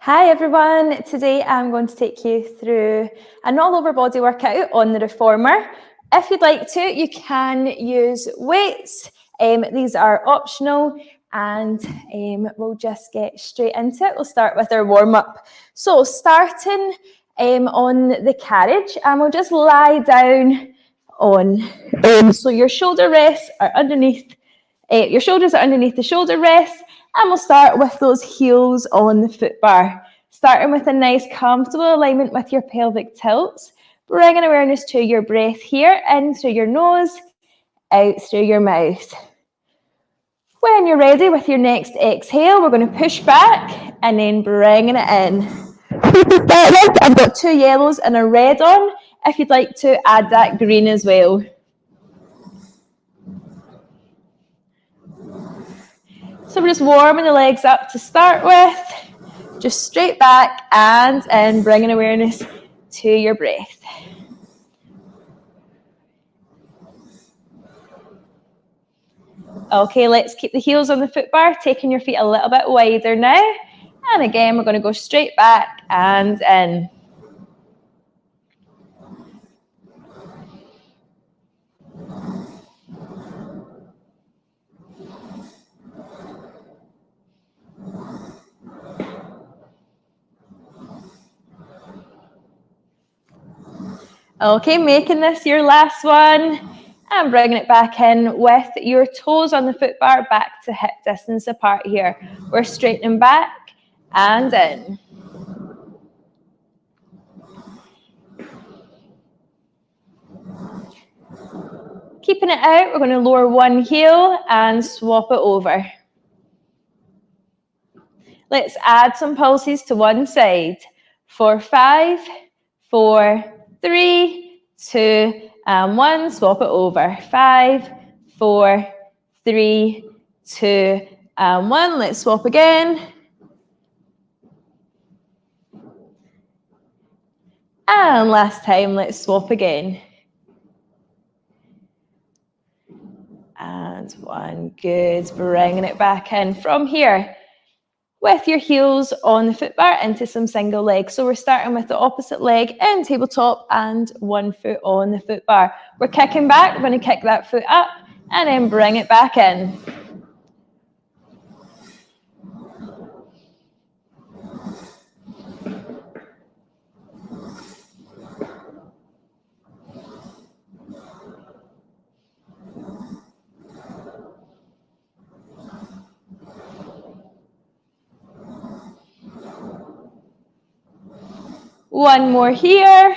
Hi everyone, today I'm going to take you through an all over body workout on the Reformer. If you'd like to, you can use weights. These are optional and we'll just get straight into it. We'll start with our warm up. So starting on the carriage, and we'll just lie down on. So your shoulder rests are underneath, your shoulders are underneath the shoulder rests. And we'll start with those heels on the foot bar. Starting with a nice comfortable alignment with your pelvic tilts. Bringing awareness to your breath here, in through your nose, out through your mouth. When you're ready with your next exhale, we're going to push back and then bringing it in. To start with, I've got 2 yellows and a red on. If you'd like to add that green as well. So we're just warming the legs up to start with. Just straight back and in, bringing awareness to your breath. Okay, let's keep the heels on the foot bar, taking your feet a little bit wider now. And again, we're going to go straight back and in. Okay, making this your last one and bringing it back in with your toes on the foot bar back to hip distance apart here. We're straightening back and in. Keeping it out, we're going to lower one heel and swap it over. Let's add some pulses to one side. For 5, 4, 3, 2, and 1. Swap it over. 5, 4, 3, 2, and 1. Let's swap again. And last time, let's swap again. And 1. Good. Bringing it back in from here. With your heels on the foot bar into some single legs. So we're starting with the opposite leg in tabletop and 1 foot on the foot bar. We're kicking back, we're going to kick that foot up and then bring it back in. One more here,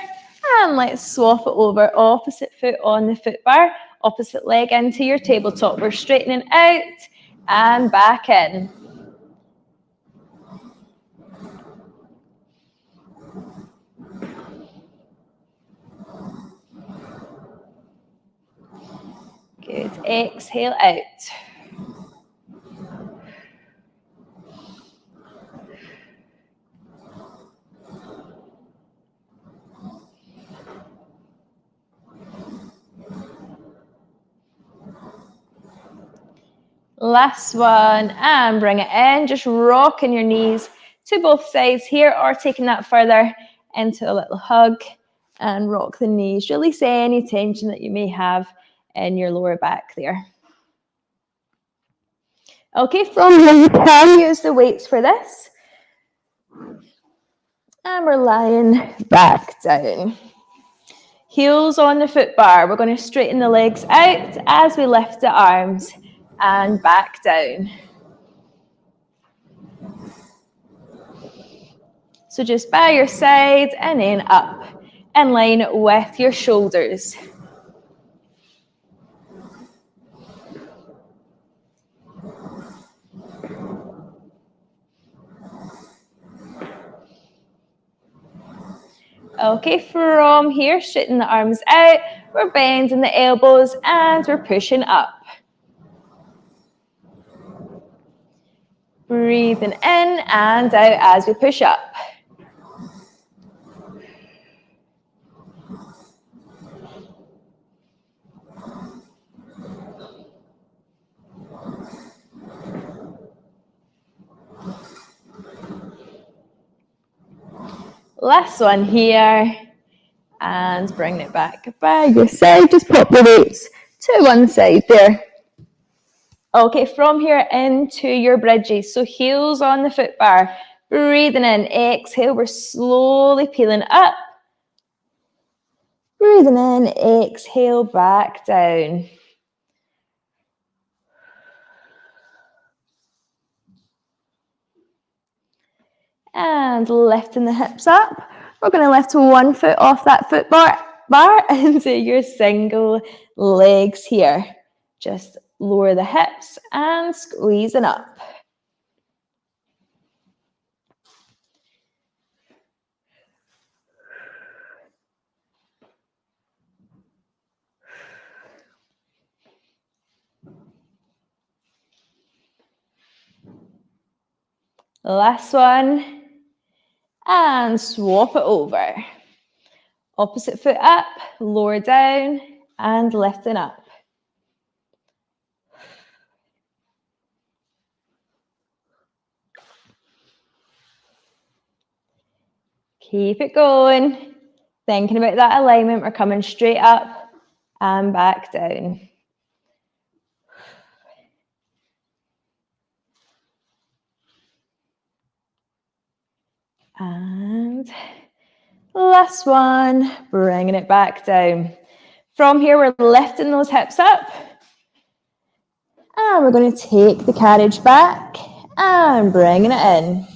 and let's swap it over. Opposite foot on the foot bar, opposite leg into your tabletop. We're straightening out and back in. Good. Exhale out. Last one, and bring it in. Just rocking your knees to both sides here, or taking that further into a little hug and rock the knees. Release any tension that you may have in your lower back there. Okay, from here you can use the weights for this. And we're lying back down. Heels on the foot bar. We're going to straighten the legs out as we lift the arms and back down. So just by your side and then up in line with your shoulders. Okay, from here, straighten the arms out. We're bending the elbows and we're pushing up. Breathing in and out as we push up. Last one here. And bring it back by your side. Just pop the weights to one side there. Okay, from here into your bridges. So heels on the foot bar. Breathing in, exhale. We're slowly peeling up. Breathing in, exhale, back down. And lifting the hips up. We're going to lift one foot off that foot bar into your single legs here. Just lower the hips and squeezing up. Last one. And swap it over. Opposite foot up, lower down, and lifting up. Keep it going. Thinking about that alignment, we're coming straight up and back down. And last one, bringing it back down. From here, we're lifting those hips up. And we're going to take the carriage back and bringing it in.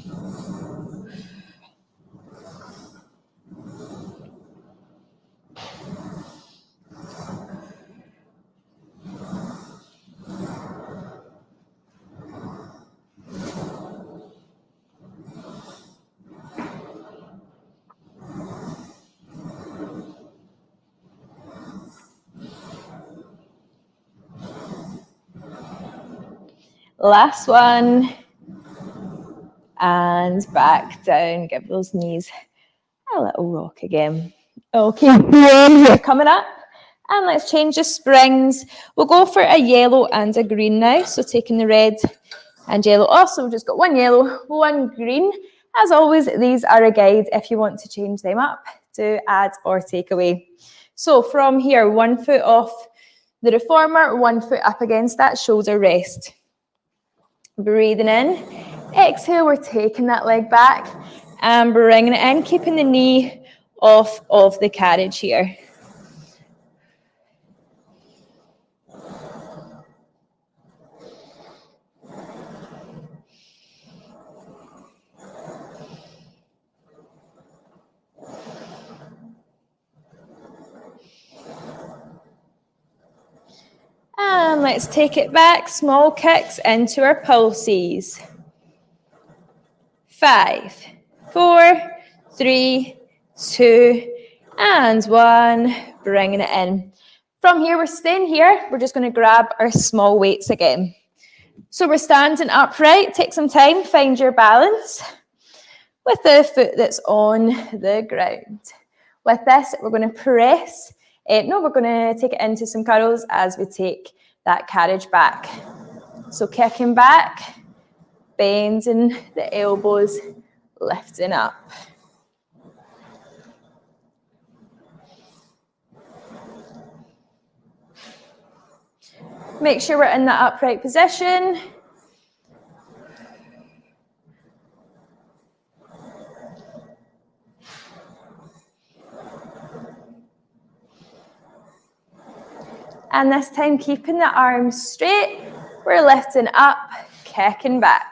Last one. And back down. Give those knees a little rock again. Okay, here coming up. And let's change the springs. We'll go for a yellow and a green now. So taking the red and yellow off. So we've just got one yellow, one green. As always, these are a guide if you want to change them up to add or take away. So from here, 1 foot off the reformer, 1 foot up against that shoulder rest. Breathing in. Exhale, we're taking that leg back and bringing it in, keeping the knee off of the carriage here. And let's take it back, small kicks into our pulses. 5, 4, 3, 2, and 1. Bringing it in. From here, we're staying here. We're just going to grab our small weights again. So we're standing upright. Take some time, find your balance with the foot that's on the ground. With this, we're going to press. We're going to take it into some curls as we take that carriage back. So kicking back, bending the elbows, lifting up. Make sure we're in that upright position. And this time, keeping the arms straight, we're lifting up, kicking back.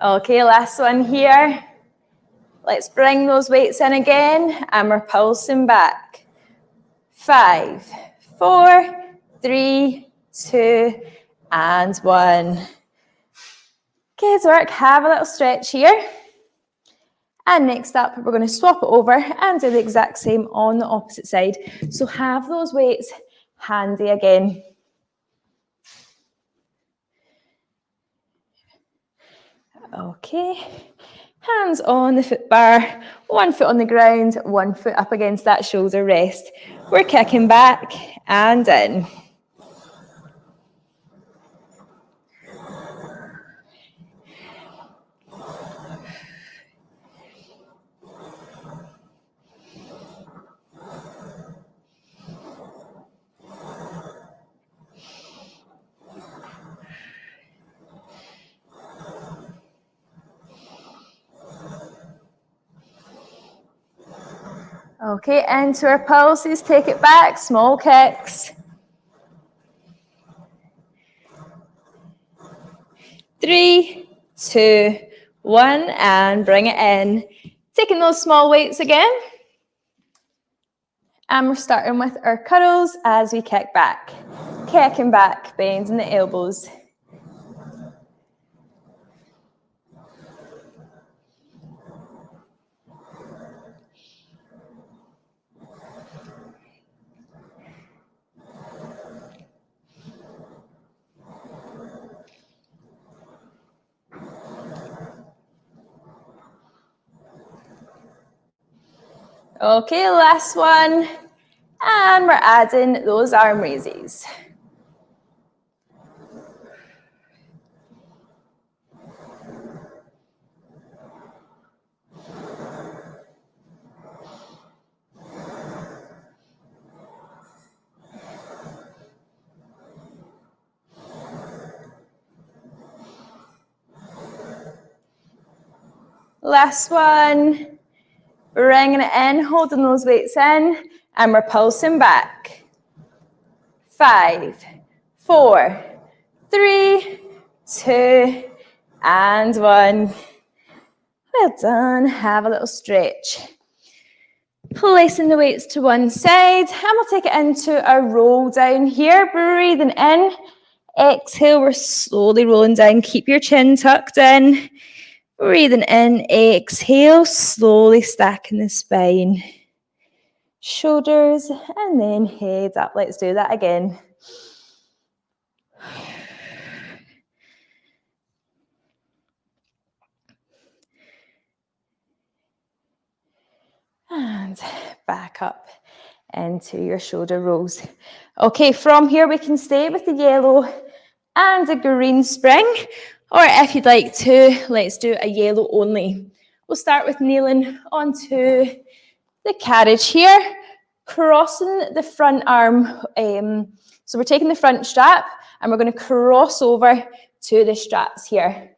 Okay, last one here. Let's bring those weights in again, and we're pulsing back. 5, 4, 3, 2, and 1. Good work. Have a little stretch here. And next up, we're going to swap it over and do the exact same on the opposite side. So have those weights handy again. Okay, hands on the foot bar, 1 foot on the ground, 1 foot up against that shoulder rest. We're kicking back and in. Okay, into our pulses, take it back, small kicks. 3, 2, 1, and bring it in. Taking those small weights again. And we're starting with our curls as we kick back. Kicking back, bending the elbows. Okay, last one. And we're adding those arm raises. Last one. Bringing it in, holding those weights in, and we're pulsing back. 5, 4, 3, 2, and 1. Well done. Have a little stretch. Placing the weights to one side, and we'll take it into a roll down here. Breathing in. Exhale, we're slowly rolling down. Keep your chin tucked in. Breathing in, exhale, slowly stacking the spine. Shoulders, and then head up. Let's do that again. And back up into your shoulder rolls. Okay, from here we can stay with the yellow and a green spring, or if you'd like to, let's do a yellow only. We'll start with kneeling onto the carriage here, crossing the front arm. So we're taking the front strap and we're going to cross over to the straps here.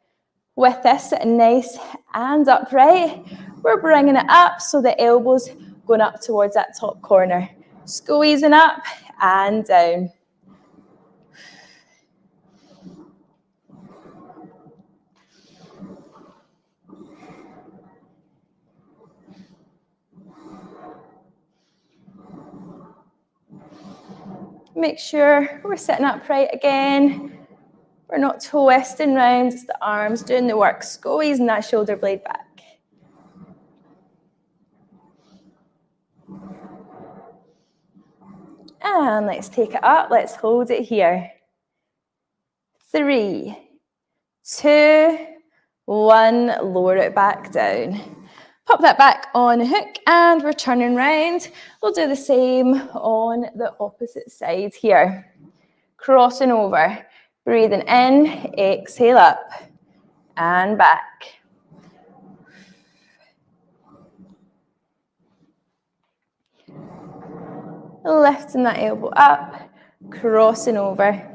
With this nice and upright, we're bringing it up so the elbows going up towards that top corner. Squeezing up and down. Make sure we're sitting upright again. We're not twisting round, it's the arms doing the work, squeezing that shoulder blade back. And let's take it up, let's hold it here. 3, 2, 1, lower it back down. Pop that back on a hook and we're turning round. We'll do the same on the opposite side here. Crossing over, breathing in, exhale up and back. Lifting that elbow up, crossing over.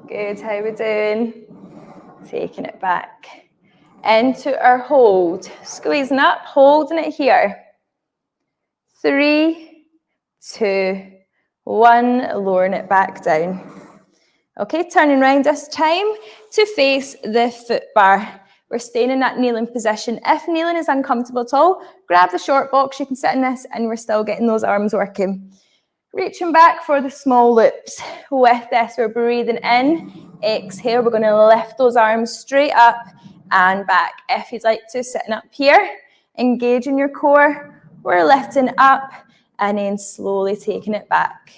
Good, how we doing? Taking it back into our hold. Squeezing up, holding it here. 3, 2, 1, lowering it back down. Okay, turning around this time to face the foot bar. We're staying in that kneeling position. If kneeling is uncomfortable at all, grab the short box, you can sit in this and we're still getting those arms working. Reaching back for the small loops. With this, we're breathing in, exhale, we're going to lift those arms straight up and back. If you'd like to, sitting up here, engaging your core, We're lifting up and then slowly taking it back.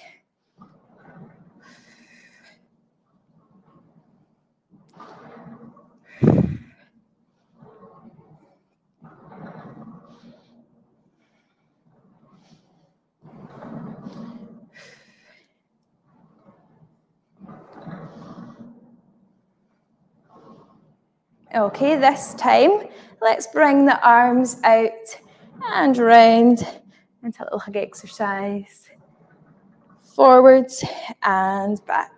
Okay, this time, let's bring the arms out and round into a little hug exercise. Forwards and back.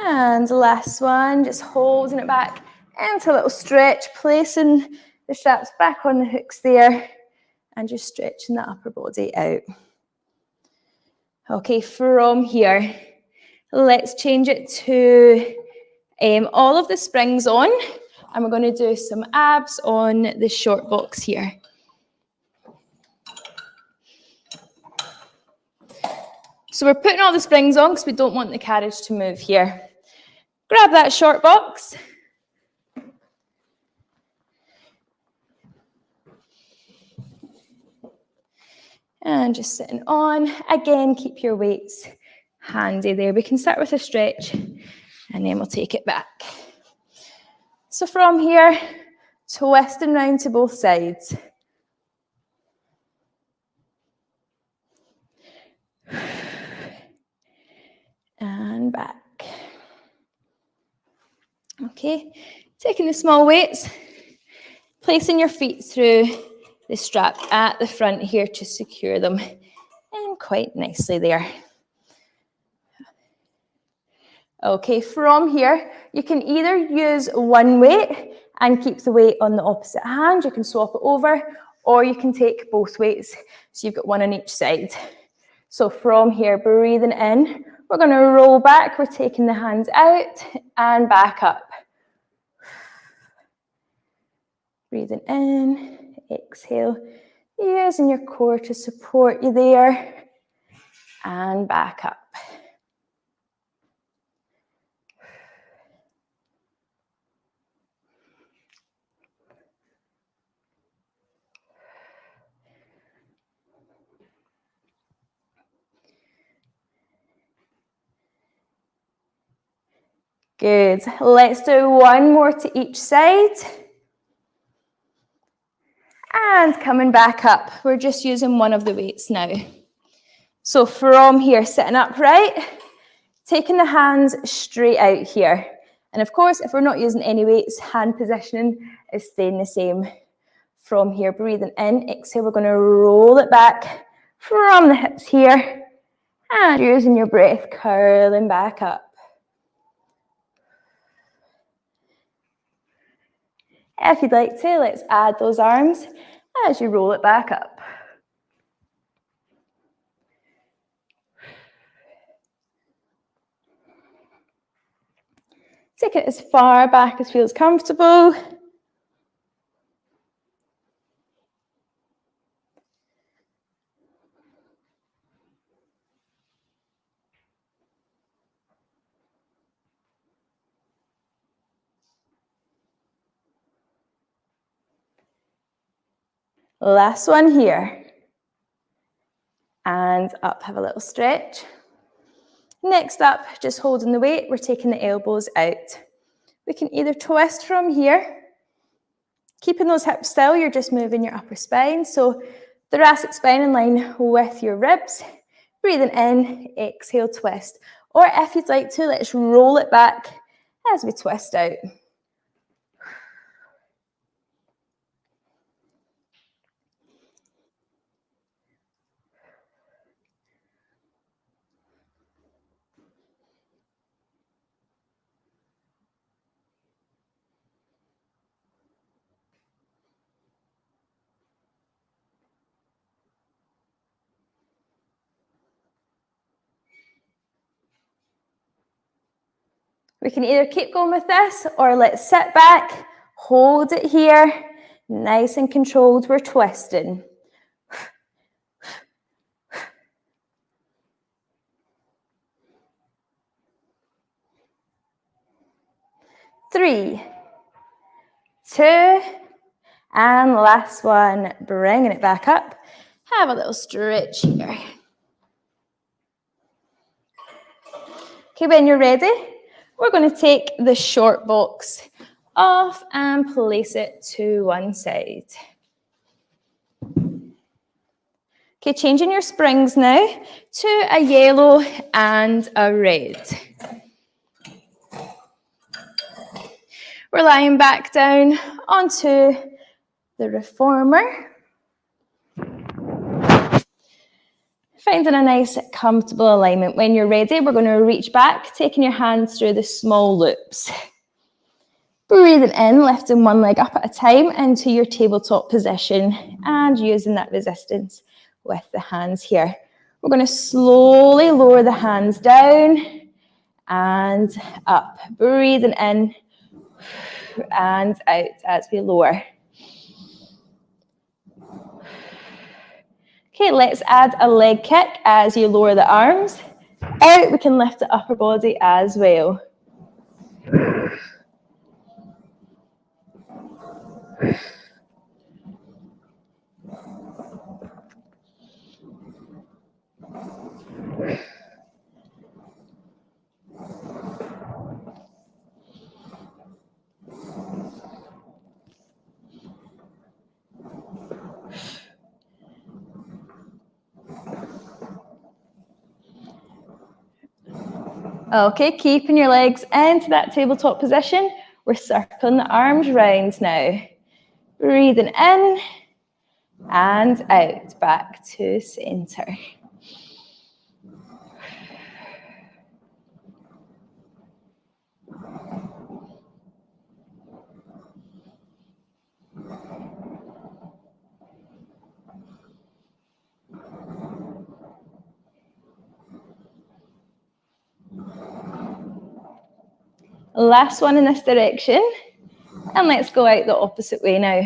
And last one, just holding it back into a little stretch, placing the straps back on the hooks there and just stretching the upper body out. Okay, from here, let's change it to all of the springs on, and we're going to do some abs on the short box here. So we're putting all the springs on because we don't want the carriage to move here. Grab that short box. And just sitting on. Again, keep your weights handy there. We can start with a stretch and then we'll take it back. So from here, twisting round to both sides. And back. Okay, taking the small weights, placing your feet through the strap at the front here to secure them in quite nicely there. Okay, from here, you can either use one weight and keep the weight on the opposite hand. You can swap it over, or you can take both weights. So you've got one on each side. So from here, breathing in, we're going to roll back. We're taking the hands out and back up. Breathing in, exhale, using your core to support you there, and back up. Good. Let's do one more to each side. And coming back up. We're just using one of the weights now. So from here, sitting upright, taking the hands straight out here. And of course, if we're not using any weights, hand positioning is staying the same. From here, breathing in, exhale, we're going to roll it back from the hips here. And using your breath, curling back up. If you'd like to, let's add those arms as you roll it back up. Take it as far back as feels comfortable. Last one here. And up, have a little stretch. Next up, just holding the weight, we're taking the elbows out. We can either twist from here, keeping those hips still, you're just moving your upper spine. So thoracic spine in line with your ribs. Breathing in, exhale, twist. Or if you'd like to, let's roll it back as we twist out. We can either keep going with this or let's sit back, hold it here, Nice and controlled, we're twisting. 3, 2, and last one, bringing it back up. Have a little stretch here. Okay, when you're ready, we're going to take the short box off and place it to one side. Okay, changing your springs now to a yellow and a red. We're lying back down onto the Reformer. Finding a nice comfortable alignment. When you're ready, we're going to reach back, taking your hands through the small loops. Breathing in, lifting one leg up at a time into your tabletop position and using that resistance with the hands here. We're going to slowly lower the hands down and up. Breathing in and out as we lower. Okay, let's add a leg kick as you lower the arms. Out, we can lift the upper body as well. Okay, keeping your legs into that tabletop position. We're circling the arms round now. Breathing in and out, back to center. Last one in this direction. And let's go out the opposite way now.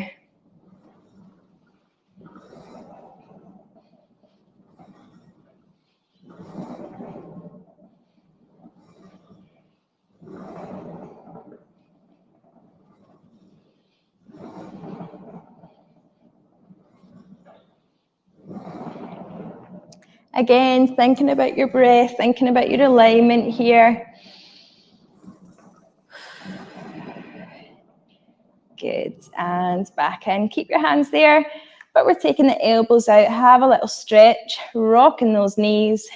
Again, thinking about your breath, thinking about your alignment here. Good, and back in. Keep your hands there, but we're taking the elbows out. Have a little stretch, rocking those knees.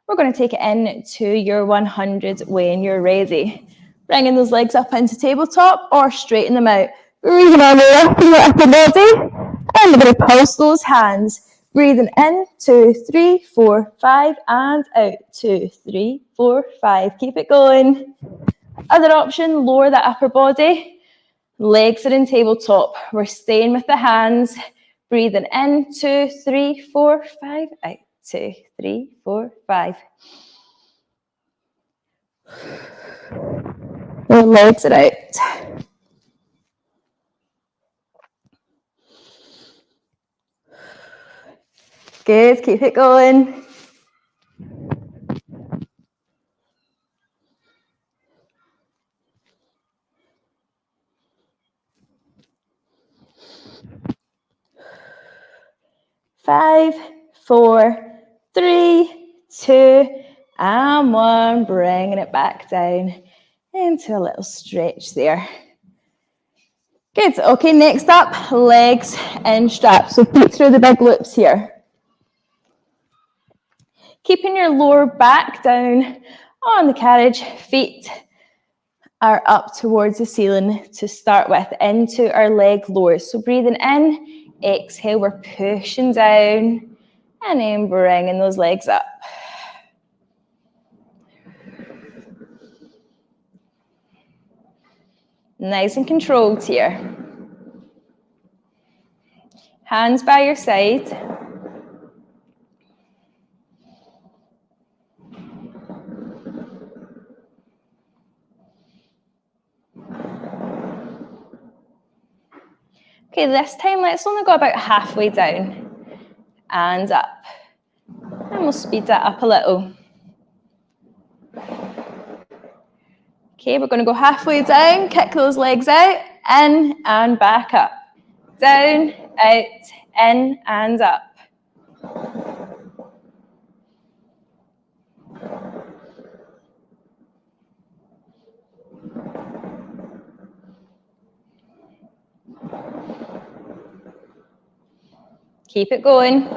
We're going to take it into your 100 when you're ready. Bringing those legs up into tabletop or straighten them out. Breathing on the left and the upper body. And we're going to pulse those hands. Breathing in, 2, 3, 4, 5, and out, 2, 3, 4, 5. Keep it going. Other option, lower that upper body. Legs are in tabletop. We're staying with the hands. Breathing in, 2, 3, 4, 5, out, 2, 3, 4, 5. The legs are out. Good, keep it going. Five, 4, 3, 2, and 1. Bringing it back down into a little stretch there. Good. Okay, next up, legs and straps. So peek through the big loops here. Keeping your lower back down on the carriage, feet are up towards the ceiling to start with, into our leg lowers. So breathing in, exhale, we're pushing down, and then bringing those legs up. Nice and controlled here. Hands by your side. Okay, this time let's only go about halfway down and up. And we'll speed that up a little. Okay, we're going to go halfway down, kick those legs out, in and back up. Down, out, in and up. Keep it going.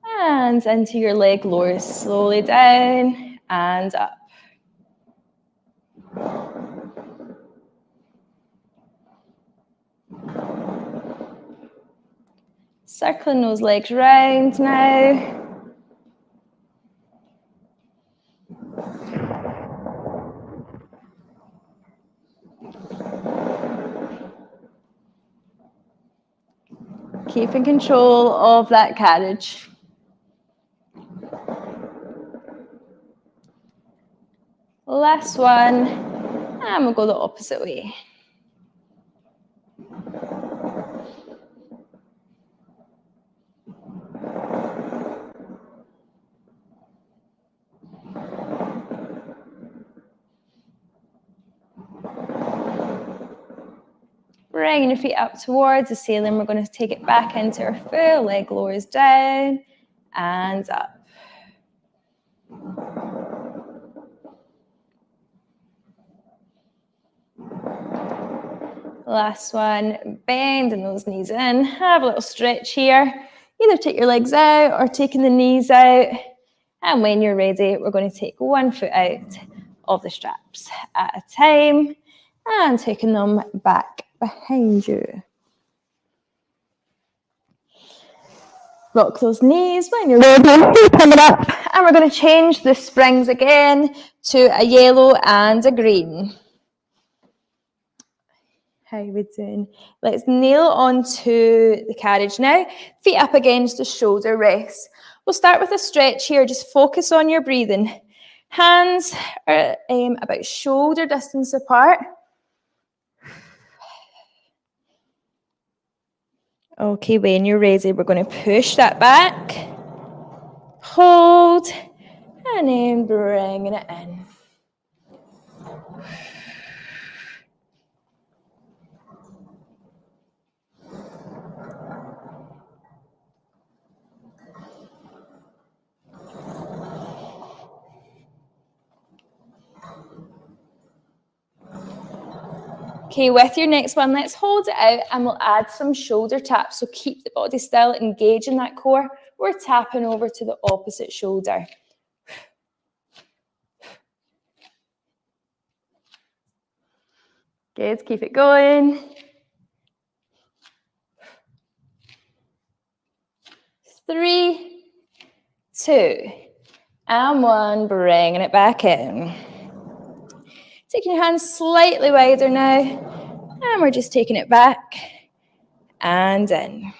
And into your leg lowers slowly down and up. Circling those legs round now. Keeping control of that carriage. Last one, and we'll go the opposite way. Bringing your feet up towards the ceiling, we're going to take it back into our full leg lowers down and up. Last one, bending those knees in. Have a little stretch here. Either take your legs out or taking the knees out. And when you're ready, we're going to take one foot out of the straps at a time and taking them back behind you. Rock those knees when you're ready. Open it up. And we're going to change the springs again to a yellow and a green. How are we doing? Let's kneel onto the carriage now. Feet up against the shoulder rests. We'll start with a stretch here. Just focus on your breathing. Hands are about shoulder distance apart. Okay, when you're ready, we're going to push that back. Hold. And then bringing it in. Okay, with your next one, let's hold it out and we'll add some shoulder taps. So keep the body still, engage in that core. We're tapping over to the opposite shoulder. Good, keep it going. 3, 2, and 1, bringing it back in. Taking your hands slightly wider now, and we're just taking it back and in.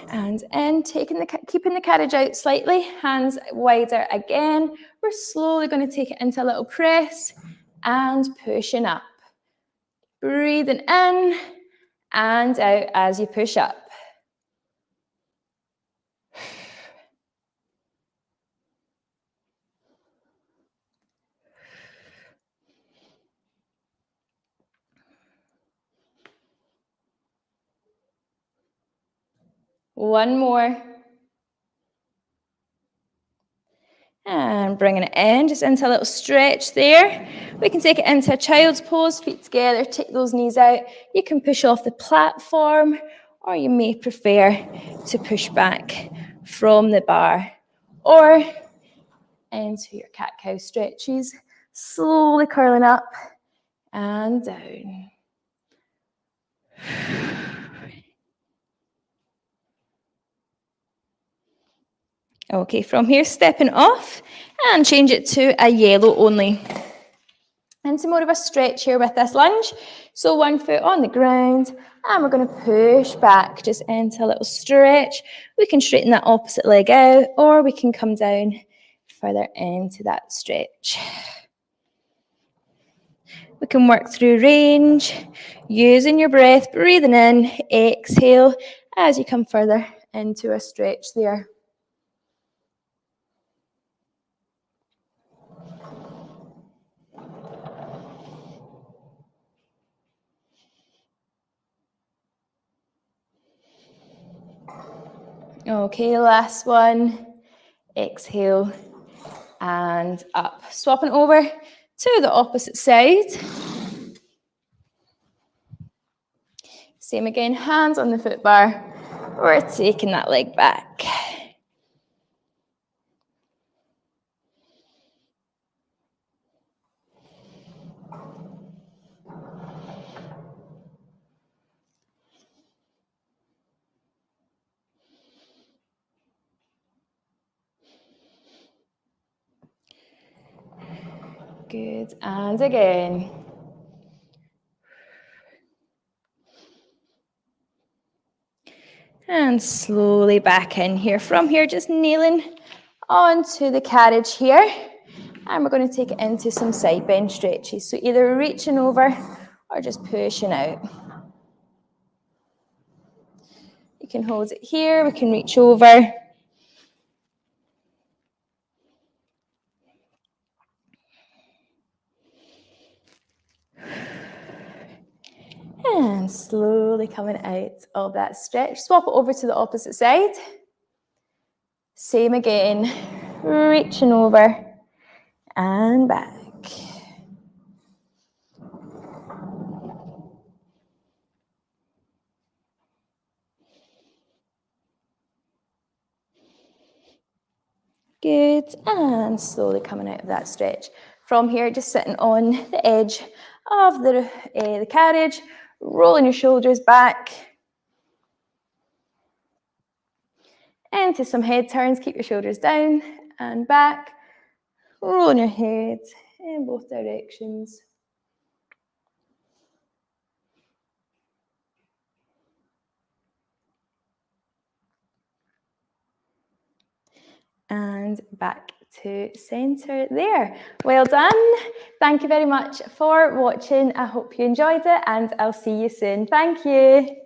And in, keeping the carriage out slightly, hands wider again. We're slowly going to take it into a little press and pushing up. Breathing in and out as you push up. One more. And bringing it in, just into a little stretch there. We can take it into a child's pose, feet together, take those knees out. You can push off the platform, or you may prefer to push back from the bar, or into your cat-cow stretches, slowly curling up and down. Okay, from here, stepping off and change it to a yellow only. into more of a stretch here with this lunge. So one foot on the ground, and we're going to push back just into a little stretch. We can straighten that opposite leg out, or we can come down further into that stretch. We can work through range, using your breath, breathing in, exhale as you come further into a stretch there. Okay, last one. Exhale and up. Swapping over to the opposite side. Same again, hands on the foot bar. We're taking that leg back. Good, and again. And slowly back in here. From here, just kneeling onto the carriage here. And we're going to take it into some side bend stretches. So either reaching over or just pushing out. You can hold it here, we can reach over. And slowly coming out of that stretch. Swap it over to the opposite side. Same again, reaching over and back. Good, and slowly coming out of that stretch. From here, just sitting on the edge of the carriage, rolling your shoulders back. Into some head turns, keep your shoulders down and back. Rolling your head in both directions. And back to center there. Well done. Thank you very much for watching. I hope you enjoyed it, and I'll see you soon. Thank you.